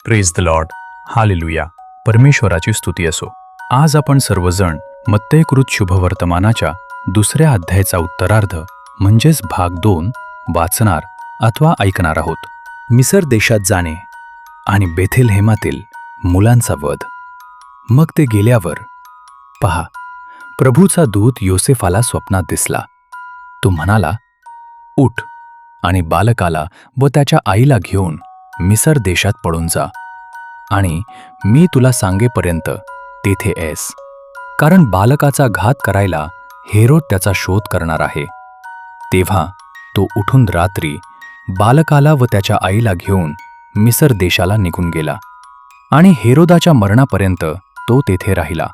Praise the Lord. Hallelujah. परमेश्वराची स्तुती असो. आज आपण सर्वजण मत्तेकृत शुभवर्तमानाच्या दुसऱ्या अध्यायाचा उत्तरार्ध म्हणजेच भाग 2 वाचणार अथवा ऐकणार आहोत. मिसर देशात जाणे आणि बेथेलहेमातील मुलांचा वध. मग ते गेल्यावर पहा, प्रभूचा दूत योसेफाला स्वप्नात दिसला. तो म्हणाला, उठ आणि बालकाला व त्याच्या आईला घेऊन मिसर देशात पळून जा आणि मी तुला सांगेपर्यंत तेथे ऐस, कारण बालकाचा घात करायला हेरोद त्याचा शोध करणार आहे. तेव्हा तो उठून रात्री बालकाला व त्याच्या आईला घेऊन मिसर देशाला निघून गेला आणि हेरोदाच्या मरणापर्यंत तो तेथे राहिला.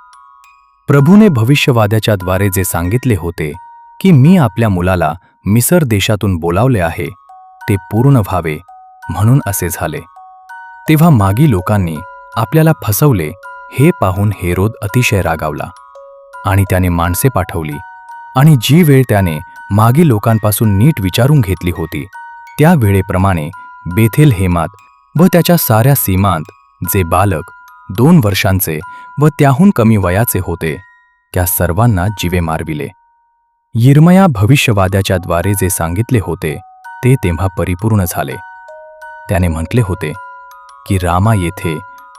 प्रभूने भविष्यवाद्याच्या द्वारे जे सांगितले होते की मी आपल्या मुलाला मिसर देशातून बोलावले आहे, ते पूर्ण व्हावे म्हणून असे झाले. तेव्हा मागी लोकांनी आपल्याला फसवले हे पाहून हेरोद अतिशय रागावला आणि त्याने माणसे पाठवली आणि जी वेळ त्याने मागी लोकांपासून नीट विचारून घेतली होती त्या वेळेप्रमाणे बेथेलहेमात व त्याच्या साऱ्या सीमांत जे बालक 2 वर्षांचे व त्याहून कमी वयाचे होते त्या सर्वांना जीवे मारविले. यिर्मया भविष्यवाद्याच्या द्वारे जे सांगितले होते ते तेव्हा परिपूर्ण झाले. त्याने म्हटले होते की रामा येथे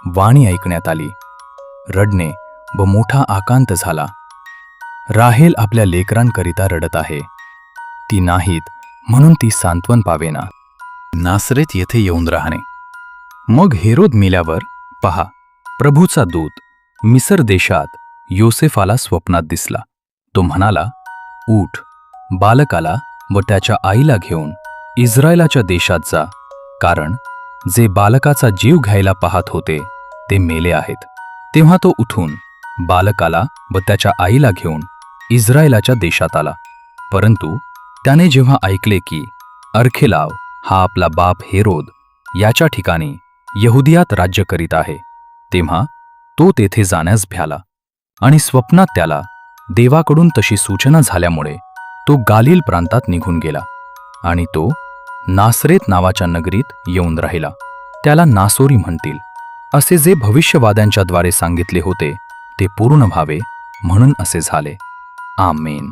वाणी ऐकण्यात आली, रडणे व मोठा आकांत झाला. राहेल आपल्या लेकरांकरिता रडत आहे, ती नाहीत म्हणून ती सांत्वन पावेना. नासरेत येथे येऊन राहणे. मग हेरोद मेल्यावर पहा, प्रभूचा दूत मिसर देशात योसेफाला स्वप्नात दिसला. तो म्हणाला, उठ, बालकाला व त्याच्या आईला घेऊन इस्रायलाच्या देशात जा, कारण जे बालकाचा जीव घ्यायला पाहत होते ते मेले आहेत. तेव्हा तो उठून बालकाला व त्याच्या आईला घेऊन इस्रायलाच्या देशात आला. परंतु त्याने जेव्हा ऐकले की अर्खेलाव हा आपला बाप हेरोद याच्या ठिकाणी यहुदियात राज्य करीत आहे, तेव्हा तो तेथे जाण्यास भ्याला आणि स्वप्नात त्याला देवाकडून तशी सूचना झाल्यामुळे तो गालील प्रांतात निघून गेला आणि तो नासरेत नावाच्या नगरीत येऊन राहिला. त्याला नासोरी म्हणतील, असे जे भविष्यवाद्यांच्या द्वारे सांगितले होते ते पूर्ण व्हावे म्हणून असे झाले. आमेन.